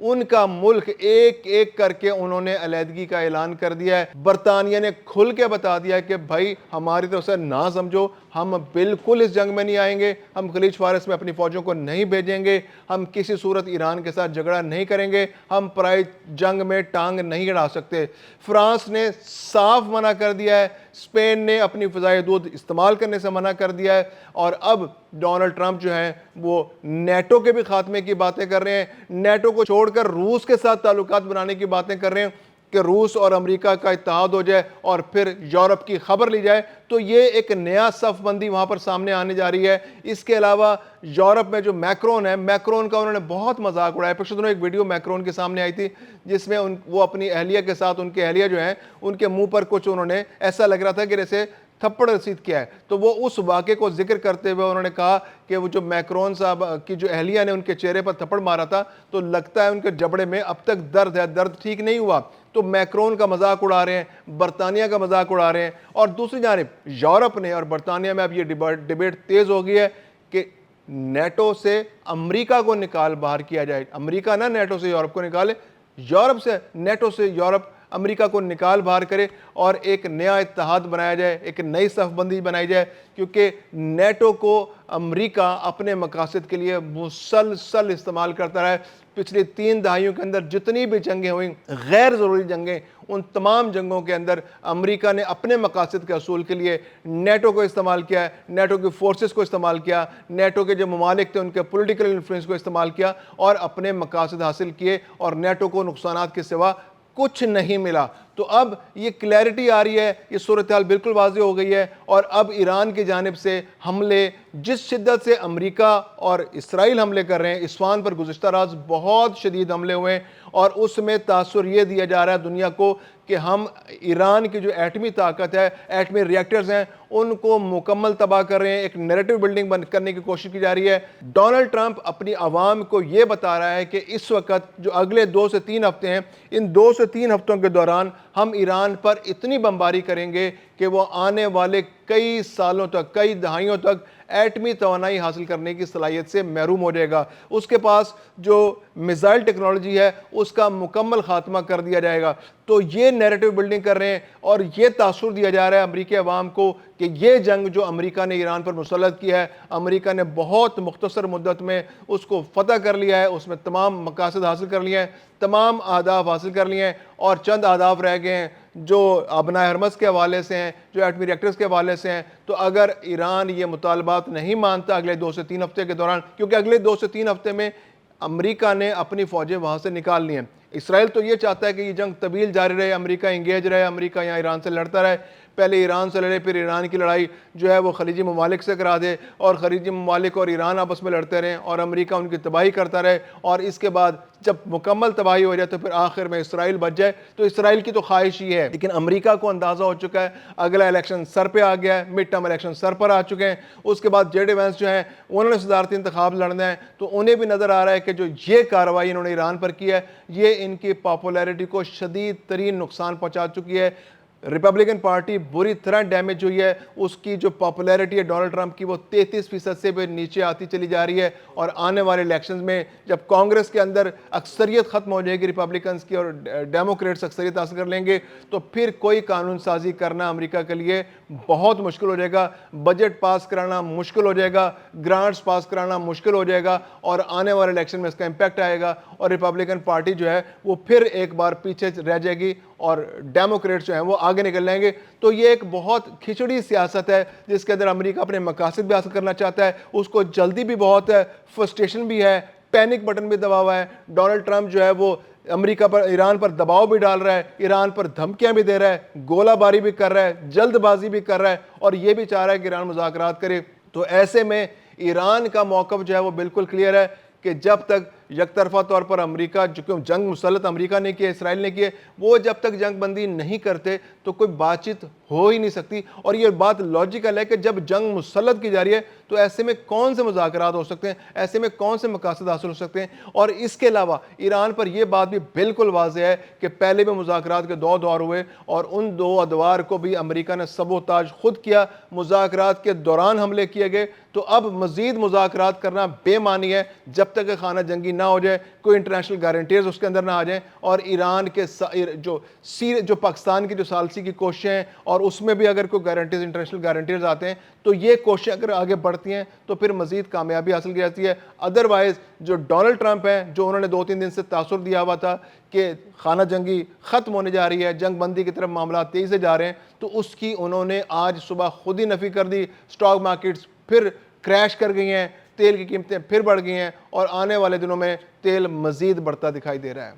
ان کا ملک ایک ایک کر کے انہوں نے علیحدگی کا اعلان کر دیا ہے۔ برطانیہ نے کھل کے بتا دیا ہے کہ بھائی ہماری طرف سے نہ سمجھو، ہم بالکل اس جنگ میں نہیں آئیں گے، ہم خلیج فارس میں اپنی فوجوں کو نہیں بھیجیں گے، ہم کسی صورت ایران کے ساتھ جھگڑا نہیں کریں گے، ہم پرائی جنگ میں ٹانگ نہیں اڑا سکتے۔ فرانس نے صاف منع کر دیا ہے، اسپین نے اپنی فضائی حدود استعمال کرنے سے منع کر دیا ہے، اور اب ڈونلڈ ٹرمپ جو ہیں وہ نیٹو کے بھی خاتمے کی باتیں کر رہے ہیں، نیٹو کو چھوڑ کر روس کے ساتھ تعلقات بنانے کی باتیں کر رہے ہیں کہ روس اور امریکہ کا اتحاد ہو جائے اور پھر یورپ کی خبر لی جائے۔ تو یہ ایک نیا صف بندی وہاں پر سامنے آنے جا رہی ہے۔ اس کے علاوہ یورپ میں جو میکرون ہے، میکرون کا انہوں نے بہت مذاق اڑایا۔ پچھلے دنوں ایک ویڈیو میکرون کے سامنے آئی تھی جس میں وہ اپنی اہلیہ کے ساتھ، ان کے اہلیہ جو ہیں ان کے منہ پر کچھ انہوں نے ایسا لگ رہا تھا کہ جیسے تھپڑ رسید کیا ہے، تو وہ اس واقعے کو ذکر کرتے ہوئے انہوں نے کہا کہ وہ جو میکرون صاحب کی جو اہلیہ نے ان کے چہرے پر تھپڑ مارا تھا تو لگتا ہے ان کے جبڑے میں اب تک درد ہے، درد ٹھیک نہیں ہوا۔ تو میکرون کا مذاق اڑا رہے ہیں، برطانیہ کا مذاق اڑا رہے ہیں، اور دوسری جانب یورپ نے اور برطانیہ میں اب یہ ڈیبیٹ تیز ہو گئی ہے کہ نیٹو سے امریکہ کو نکال باہر کیا جائے۔ امریکہ نہ نیٹو سے یورپ کو نکالے، یورپ سے نیٹو سے یورپ امریکہ کو نکال باہر کرے اور ایک نیا اتحاد بنایا جائے، ایک نئی صف بندی بنائی جائے، کیونکہ نیٹو کو امریکہ اپنے مقاصد کے لیے مسلسل استعمال کرتا رہا ہے۔ پچھلی 3 دہائیوں کے اندر جتنی بھی جنگیں ہوئیں، غیر ضروری جنگیں، ان تمام جنگوں کے اندر امریکہ نے اپنے مقاصد کے حصول کے لیے نیٹو کو استعمال کیا ہے، نیٹو کی فورسز کو استعمال کیا، نیٹو کے جو ممالک تھے ان کے پولیٹیکل انفلوئنس کو استعمال کیا اور اپنے مقاصد حاصل کیے، اور نیٹو کو نقصانات کے سوا کچھ نہیں ملا۔ تو اب یہ کلیئرٹی آ رہی ہے، یہ صورتحال بالکل واضح ہو گئی ہے، اور اب ایران کی جانب سے حملے جس شدت سے امریکہ اور اسرائیل حملے کر رہے ہیں، اصفہان پر گزشتہ رات بہت شدید حملے ہوئے ہیں، اور اس میں تاثر یہ دیا جا رہا ہے دنیا کو کہ ہم ایران کی جو ایٹمی طاقت ہے، ایٹمی ریئیکٹرز ہیں، ان کو مکمل تباہ کر رہے ہیں، ایک نیریٹو بلڈنگ کرنے کی کوشش کی جا رہی ہے۔ ڈونلڈ ٹرمپ اپنی عوام کو یہ بتا رہا ہے کہ اس وقت جو اگلے 2 سے 3 ہفتے ہیں، ان 2 سے 3 ہفتوں کے دوران ہم ایران پر اتنی بمباری کریں گے کہ وہ آنے والے کئی سالوں تک، کئی دہائیوں تک ایٹمی توانائی حاصل کرنے کی صلاحیت سے محروم ہو جائے گا۔ اس کے پاس جو میزائل ٹیکنالوجی ہے اس کا مکمل خاتمہ کر دیا جائے گا۔ تو یہ نیریٹو بلڈنگ کر رہے ہیں، اور یہ تاثر دیا جا رہا ہے امریکی عوام کو کہ یہ جنگ جو امریکہ نے ایران پر مسلط کیا ہے، امریکہ نے بہت مختصر مدت میں اس کو فتح کر لیا ہے، اس میں تمام مقاصد حاصل کر لیے ہیں، تمام اہداف حاصل کر لیے ہیں، اور چند اہداف رہ گئے ہیں جو ابنائے ہرمز کے حوالے سے ہیں، جو ایٹمی ریئیکٹرز کے حوالے سے ہیں۔ تو اگر ایران یہ مطالبات نہیں مانتا اگلے 2 سے 3 ہفتے کے دوران، کیونکہ اگلے 2 سے 3 ہفتے میں امریکہ نے اپنی فوجیں وہاں سے نکال لی ہیں۔ اسرائیل تو یہ چاہتا ہے کہ یہ جنگ طویل جاری رہے، امریکہ انگیج رہے، امریکہ یہاں ایران سے لڑتا رہے، پہلے ایران سے لڑے، پھر ایران کی لڑائی جو ہے وہ خلیجی ممالک سے کرا دے، اور خلیجی ممالک اور ایران آپس میں لڑتے رہیں، اور امریکہ ان کی تباہی کرتا رہے، اور اس کے بعد جب مکمل تباہی ہو جائے تو پھر آخر میں اسرائیل بچ جائے۔ تو اسرائیل کی تو خواہش ہی ہے، لیکن امریکہ کو اندازہ ہو چکا ہے اگلا الیکشن سر پہ آ گیا ہے، مڈ ٹرم الیکشن سر پر آ چکے ہیں۔ اس کے بعد جے ڈی وینس جو ہیں انہوں نے صدارتی انتخاب لڑنا ہے، تو انہیں بھی نظر آ رہا ہے کہ جو یہ کارروائی انہوں نے ایران پر کی ہے، یہ ان کی پاپولیرٹی کو شدید ترین نقصان پہنچا چکی ہے۔ ریپبلکن پارٹی بری طرح ڈیمیج ہوئی ہے، اس کی جو پاپولیرٹی ہے ڈونلڈ ٹرمپ کی وہ 33% سے بھی نیچے آتی چلی جا رہی ہے، اور آنے والے الیکشنز میں جب کانگریس کے اندر اکثریت ختم ہو جائے گی ریپبلکنز کی اور ڈیموکریٹس اکثریت حاصل کر لیں گے، تو پھر کوئی قانون سازی کرنا امریکہ کے لیے بہت مشکل ہو جائے گا، بجٹ پاس کرانا مشکل ہو جائے گا، گرانٹس پاس کرانا مشکل ہو جائے گا، اور آنے والے الیکشن میں اس کا امپیکٹ آئے گا، اور ریپبلکن پارٹی جو ہے وہ پھر ایک بار پیچھے رہ جائے گی، اور ڈیموکریٹس جو ہیں وہ آگے نکل جائیں گے۔ تو یہ ایک بہت کھچڑی سیاست ہے جس کے اندر امریکہ اپنے مقاصد بھی حاصل کرنا چاہتا ہے، اس کو جلدی بھی بہت ہے، فرسٹریشن بھی ہے، پینک بٹن بھی دبا ہوا ہے۔ ڈونلڈ ٹرمپ جو ہے وہ امریکہ پر، ایران پر دباؤ بھی ڈال رہا ہے، ایران پر دھمکیاں بھی دے رہا ہے، گولہ باری بھی کر رہا ہے، جلد بازی بھی کر رہا ہے، اور یہ بھی چاہ رہا ہے کہ ایران مذاکرات کرے۔ تو ایسے میں ایران کا موقف جو ہے وہ بالکل کلیئر ہے کہ جب تک یک طرفہ طور پر امریکہ، جو جنگ مسلط امریکہ نے کی ہے، اسرائیل نے کی ہے، وہ جب تک جنگ بندی نہیں کرتے تو کوئی بات چیت ہو ہی نہیں سکتی۔ اور یہ بات لاجیکل ہے کہ جب جنگ مسلط کی جا رہی ہے تو ایسے میں کون سے مذاکرات ہو سکتے ہیں، ایسے میں کون سے مقاصد حاصل ہو سکتے ہیں۔ اور اس کے علاوہ ایران پر یہ بات بھی بالکل واضح ہے کہ پہلے بھی مذاکرات کے 2 دور ہوئے، اور ان 2 ادوار کو بھی امریکہ نے سبوتاژ خود کیا، مذاکرات کے دوران حملے کیے گئے۔ تو اب مزید مذاکرات کرنا بے معنی ہے جب تک کہ خانہ جنگی نہ ہو جائے, کوئی انٹرنیشنل گارنٹیز اس کے اندر نہ آ جائیں, اور ایران کے جو پاکستان کی جو ثالثی کی کوششیں ہیں اور اس میں بھی اگر کوئی گارنٹیز انٹرنیشنل گارنٹیز آتے ہیں تو یہ کوششیں اگر آگے بڑھتی ہیں تو پھر مزید کامیابی حاصل کی جاتی ہے. ادروائز جو ڈونلڈ ٹرمپ ہیں, جو انہوں نے 2-3 دن سے تاثر دیا ہوا تھا کہ خانہ جنگی ختم ہونے جا رہی ہے, جنگ بندی کی طرف معاملات تیزی سے جا رہے ہیں, تو اس کی انہوں نے آج صبح خود ہی نفی کر دی. اسٹاک مارکیٹس پھر کریش کر گئی ہیں, تیل کی قیمتیں پھر بڑھ گئی ہیں, اور آنے والے دنوں میں تیل مزید بڑھتا دکھائی دے رہا ہے.